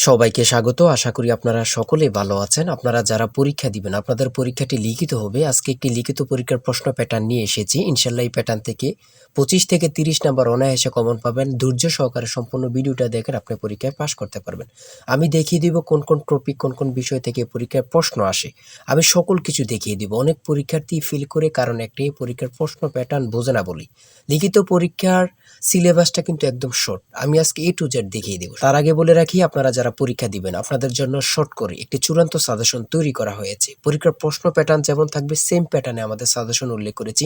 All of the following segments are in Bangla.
সবাইকে স্বাগত। আশা করি আপনারা সকলে ভালো আছেন। আপনারা যারা পরীক্ষা দিবেন, আপনাদের পরীক্ষাটি লিখিত হবে। আজকে একটি লিখিত পরীক্ষার প্রশ্ন প্যাটার্ন নিয়ে এসেছি। ইনশাআল্লাহ এই প্যাটার্ন থেকে 25 থেকে 30 নাম্বার অনায়াসে কমন পাবেন। ধৈর্য সহকারে সম্পূর্ণ ভিডিওটা দেখেন, আপনি পরীক্ষায় পাস করতে পারবেন। আমি দেখিয়ে দিব কোন কোন টপিক, কোন কোন বিষয় থেকে পরীক্ষায় প্রশ্ন আসে। আমি সকল কিছু দেখিয়ে দিব। অনেক পরীক্ষার্থী ফেল করে কারণ একটাই, পরীক্ষার প্রশ্ন প্যাটার্ন বোঝে না বলি। লিখিত পরীক্ষার সিলেবাসটা কিন্তু একদম শর্ট। আমি আজকে A to Z দেখিয়ে দেব। তার আগে বলে রাখি, আপনারা যারা পরীক্ষা দিবেন, আপনাদের জন্য শর্ট করে একটি চূড়ান্ত সাজেশন তৈরি করা হয়েছে। পরীক্ষার প্রশ্ন প্যাটার্ন যেমন থাকবে সেম প্যাটার্নে আমাদের সাজেশন উল্লেখ করেছি।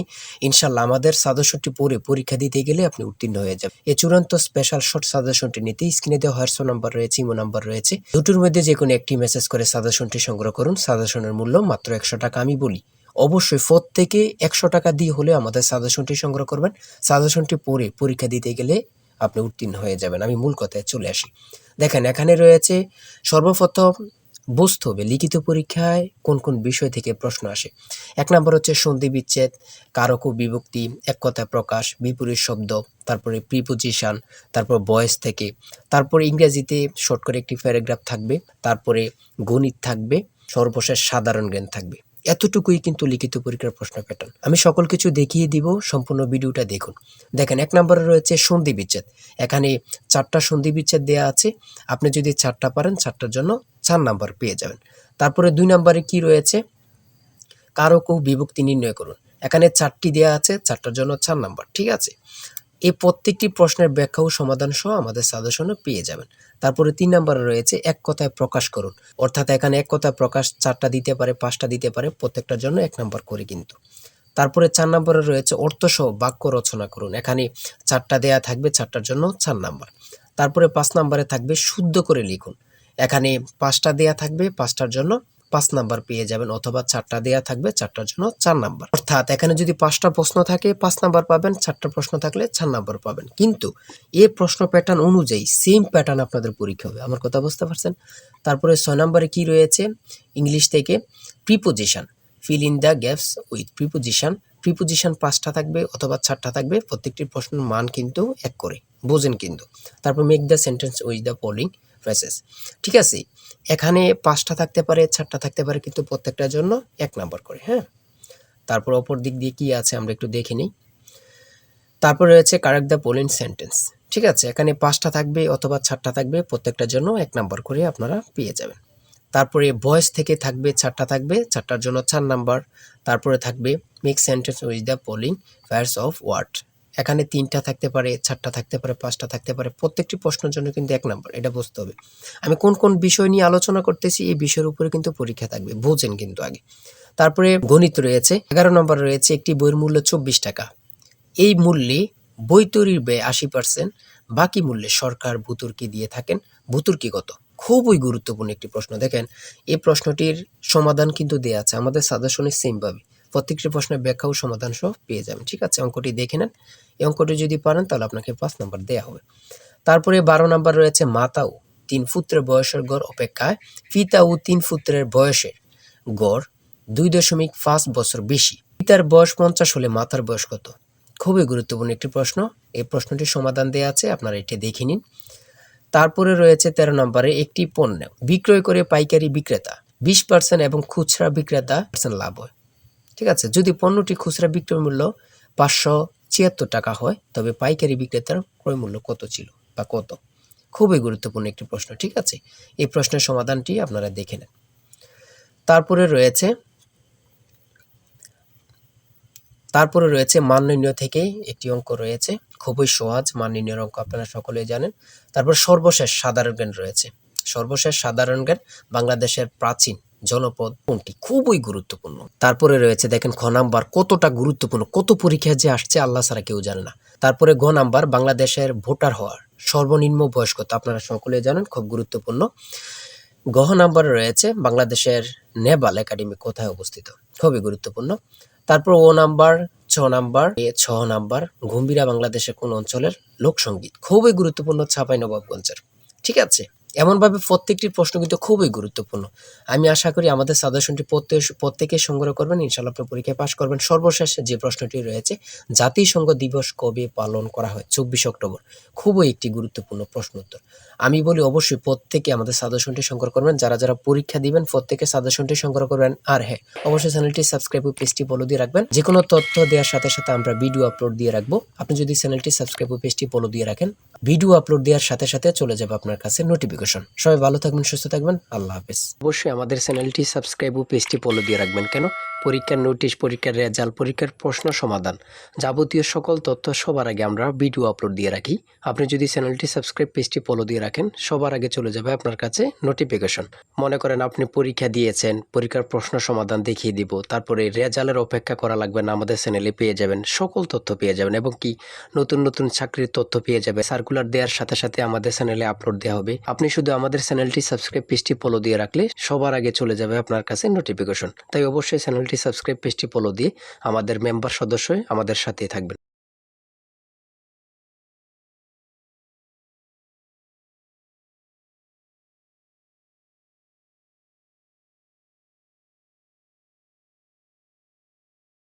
ইনশাআল্লাহ আমাদের সাজেশনটি পড়ে পরীক্ষা দিতে গেলে আপনি উত্তীর্ণ হয়ে যাবেন। এই চূড়ান্ত স্পেশাল শর্ট সাজেশনটি নিতে স্ক্রিনে দেওয়া হোয়াটসঅ্যাপ নাম্বার রয়েছে, ইমো নাম্বার রয়েছে। দুটোর মধ্যে যে কোনো একটি মেসেজ করে সাজেশনটি সংগ্রহ করুন। সাজেশনের মূল্য মাত্র 100 টাকা। আমি বলি অবশ্যই প্রত্যেকে 100 টাকা দিয়ে হলে আমাদের সাজেশনটি সংগ্রহ করবেন। সাজেশনটি পড়ে পরীক্ষা দিতে গেলে আপনি উত্তীর্ণ হয়ে যাবেন। আমি মূল কথায় চলে আসি। দেখেন, এখানে রয়েছে সর্বপ্রথম বুঝতে হবে লিখিত পরীক্ষায় কোন কোন বিষয় থেকে প্রশ্ন আসে। 1 নম্বর হচ্ছে সন্ধি বিচ্ছেদ, কারক ও বিভক্তি, এক কথায় প্রকাশ, বিপরীত শব্দ, তারপরে প্রিপোজিশন, তারপর ভয়েস থেকে, তারপরে ইংরেজিতে শর্ট করে একটি প্যারাগ্রাফ থাকবে, তারপরে গণিত থাকবে, সর্বশেষ সাধারণ জ্ঞান থাকবে। এতটুকুই কিন্তু লিখিত পরীক্ষার প্রশ্ন প্যাটার্ন। আমি সকল কিছু দেখিয়ে দিব, সম্পূর্ণ ভিডিওটা দেখুন। দেখেন, 1 নম্বরে রয়েছে সন্ধি বিচ্ছেদ। এখানে 4টা সন্ধি বিচ্ছেদ দেয়া আছে। আপনি যদি 4টা পারেন, 4টার জন্য 4 নাম্বার পেয়ে যাবেন। তারপরে 2 নম্বরে কি রয়েছে, কারক ও বিভক্তি নির্ণয় করুন। এখানে 4টি দেয়া আছে, 4টার জন্য 4 নাম্বার। ঠিক আছে, এই প্রত্যেকটি প্রশ্নের ব্যাখ্যা ও সমাধান সহ আমাদের সাজেশনে পেয়ে যাবেন। তারপরে 3 নম্বরে রয়েছে এক কথায় প্রকাশ করুন। অর্থাৎ এখানে এক কথায় প্রকাশ 4টা দিতে পারে, 5টা দিতে পারে, প্রত্যেকটার জন্য 1 নাম্বার করে কিন্তু। তারপরে 4 নম্বরে রয়েছে অর্থসহ বাক্য রচনা করুন। এখানে 4টা দেয়া থাকবে, 4টার জন্য 4 নাম্বার। তারপরে 5 নম্বরে থাকবে শুদ্ধ করে লিখুন। এখানে 5টা দেয়া থাকবে, 5টার জন্য 5 নাম্বার পেয়ে যাবেন, অথবা 4টা দেয়া থাকবে, 4টার জন্য 4 নাম্বার। অর্থাৎ এখানে যদি 5টা প্রশ্ন থাকে 5 নাম্বার পাবেন, 4টা প্রশ্ন থাকলে 4 নাম্বার পাবেন। কিন্তু এই প্রশ্ন প্যাটার্ন অনুযায়ী সেম প্যাটার্ন আপনাদের পরীক্ষা হবে। আমার কথা বুঝতে পারছেন? তারপরে 6 নম্বরে কি রয়েছে, ইংলিশ থেকে preposition, fill in the gaps with preposition. Preposition 5টা থাকবে অথবা 4টা থাকবে, প্রত্যেকটি প্রশ্নের মান কিন্তু 1 করে, বোঝেন কিন্তু। তারপর make the sentence with the following phrases. ঠিক আছে, এখানে 5টা থাকতে পারে, 4টা থাকতে পারে, কিন্তু প্রত্যেকটার জন্য 1 নাম্বার করে। হ্যাঁ, তারপর অপর দিক দিয়ে কি আছে আমরা একটু দেখে নিই। তারপর রয়েছে কারেক্ট দ্য ফলোইং সেন্টেন্স। ঠিক আছে, এখানে 5টা থাকবে অথবা 4টা থাকবে, প্রত্যেকটার জন্য 1 নাম্বার করে আপনারা পেয়ে যাবেন। তারপরে ভয়েস থেকে থাকবে 4টা থাকবে, 4টার জন্য 4 নাম্বার। তারপরে থাকবে make sentence with the following pairs of word. এখানে 3টা থাকতে পারে, 4টা থাকতে পারে, 5টা থাকতে পারে, প্রত্যেকটি প্রশ্নের জন্য কিন্তু 1 নাম্বার। এটা বুঝতে হবে। আমি কোন কোন বিষয় নিয়ে আলোচনা করতেছি, এই বিষয়ের উপরে কিন্তু পরীক্ষা থাকবে, বোঝেন কিন্তু আগে। তারপরে গণিত রয়েছে, 11 নম্বর রয়েছে একটি বইয়ের মূল্য 24 টাকা। এই মূল্যে বই তৈরির ব্যয় 80%, বাকি মূল্যে সরকার ভূতুর্কি দিয়ে থাকেন। ভূতুর্কি কত? খুবই গুরুত্বপূর্ণ একটি প্রশ্ন। দেখেন, এই প্রশ্নটির সমাধান কিন্তু দেয়া আছে আমাদের সাজেশনে সেম ভাবে। প্রত্যেকটি প্রশ্নের ব্যাখ্যা ও সমাধান সহ পেয়ে যাবেন। ঠিক আছে, অঙ্কটি দেখে নেন। এই অঙ্কটি যদি পারেন তাহলে আপনাকে 5 নাম্বার দেয়া হবে। তারপরে 12 নাম্বার রয়েছে মাতা ও 3 পুত্রের বয়সের গড় অপেক্ষায় পিতা ও 3 পুত্রের বয়সের গড় 2.5 বছর বেশি। পিতার বয়স 50 হলে মাতার বয়স কত? খুবই গুরুত্বপূর্ণ একটি প্রশ্ন। এই প্রশ্নটির সমাধান দেয়া আছে, আপনারা এটি দেখে নিন। তারপরে রয়েছে 13 নম্বরে একটি পণ্য বিক্রয় করে পাইকারি বিক্রেতা 20% এবং খুচরা বিক্রেতা লাভ হয়। ঠিক আছে, যদি পণ্যটি খুচরা বিক্রয় মূল্য 576 টাকা হয়, তবে পাইকারি বিক্রেতার ক্রয় মূল্য কত ছিল বা কত? খুবই গুরুত্বপূর্ণ একটি প্রশ্ন। ঠিক আছে, এই প্রশ্নের সমাধানটি আপনারা দেখে নেন। তারপরে রয়েছে মান নির্ণয় থেকে একটি অঙ্ক রয়েছে, খুবই সহজ মান নির্ণয়ের অঙ্ক, আপনারা সকলেই জানেন। তারপর সর্বশেষ সাধারণ জ্ঞান রয়েছে। সর্বশেষ সাধারণ জ্ঞান, বাংলাদেশের প্রাচীন জনপদ কোনটি? খুবই গুরুত্বপূর্ণ। তারপরে রয়েছে দেখেন খ নাম্বার, কতটা গুরুত্বপূর্ণ, কত পরীক্ষা যে আসছে আল্লাহ ছাড়া কেউ জানে না। তারপরে গ নাম্বার, বাংলাদেশের ভোটার হওয়ার সর্বনিম্ন বয়স কত? আপনারা সকলেই জানেন, খুব গুরুত্বপূর্ণ। গ নাম্বারে রয়েছে বাংলাদেশের নেভাল একাডেমি কোথায় অবস্থিত? খুবই গুরুত্বপূর্ণ। তারপর ও নাম্বার, 6 নাম্বার ঘুমবিরা বাংলাদেশের কোন অঞ্চলের লোকসঙ্গীত? খুবই গুরুত্বপূর্ণ, চাঁপাইনবাবগঞ্জের। ঠিক আছে, এমনভাবে প্রত্যেকটি প্রশ্ন কিন্তু খুবই গুরুত্বপূর্ণ। আমি আশা করি আমাদের সাজেশনটি প্রত্যেকে সংগ্রহ করবেন, ইনশাআল্লাহ আপনি পরীক্ষায় পাস করবেন। সর্বশেষ যে প্রশ্নটি রয়েছে, জাতিসংঘ দিবস কবে পালন করা হয়? 24 অক্টোবর। খুবই একটি গুরুত্বপূর্ণ প্রশ্ন উত্তর। আমি বলি অবশ্যই প্রত্যেকে আমাদের সাজেশনটি সংগ্রহ করবেন। যারা পরীক্ষা দিবেন প্রত্যেকে সাজেশনটি সংগ্রহ করবেন। আর হ্যাঁ, অবশ্যই চ্যানেলটি সাবস্ক্রাইব ও পেজটি ফলো দিয়ে রাখবেন। যেকোনো তথ্য দেওয়ার সাথে সাথে আমরা ভিডিও আপলোড দিয়ে রাখবো। আপনি যদি চ্যানেলটি সাবস্ক্রাইব ও পেজটি ফলো দিয়ে রাখেন, ভিডিও আপলোড দেওয়ার সাথে সাথে চলে যাবে আপনার কাছে নোটিফিকেশন। সবাই ভালো থাকবেন, সুস্থ থাকবেন। আল্লাহ হাফেজ। অবশ্যই আমাদের চ্যানেলটি সাবস্ক্রাইব ও পেজটি ফলো দিয়ে রাখবেন। কেন? পরীক্ষার নোটিশ, পরীক্ষার রেজাল্ট, পরীক্ষার প্রশ্ন সমাধান, যাবতীয় সকল তথ্য সবার আগে আমরা ভিডিও আপলোড দিয়ে রাখি। আপনি যদি চ্যানেলটি সাবস্ক্রাইব, পেজটি ফলো দিয়ে রাখেন, সবার আগে চলে যাবে আপনার কাছে নোটিফিকেশন। মনে করেন আপনি পরীক্ষা দিয়েছেন, পরীক্ষার প্রশ্ন সমাধান দেখিয়ে দিব, তারপরে রেজাল্টের অপেক্ষা করা লাগবে না, আমাদের চ্যানেলে পেয়ে যাবেন, সকল তথ্য পেয়ে যাবেন এবং কি নতুন নতুন চাকরির তথ্য পেয়ে যাবে। সার্কুলার দেওয়ার সাথে সাথে আমাদের চ্যানেলে আপলোড দেওয়া হবে। আপনি শুধু আমাদের চ্যানেলটি সাবস্ক্রাইব, পেজটি ফলো দিয়ে রাখলে সবার আগে চলে যাবে আপনার কাছে নোটিফিকেশন। তাই অবশ্যই চ্যানেলটি সাবস্ক্রাইব, পেজটি ফলো দিয়ে আমাদের মেম্বার সদস্য হয়ে আমাদের সাথেই থাকবেন।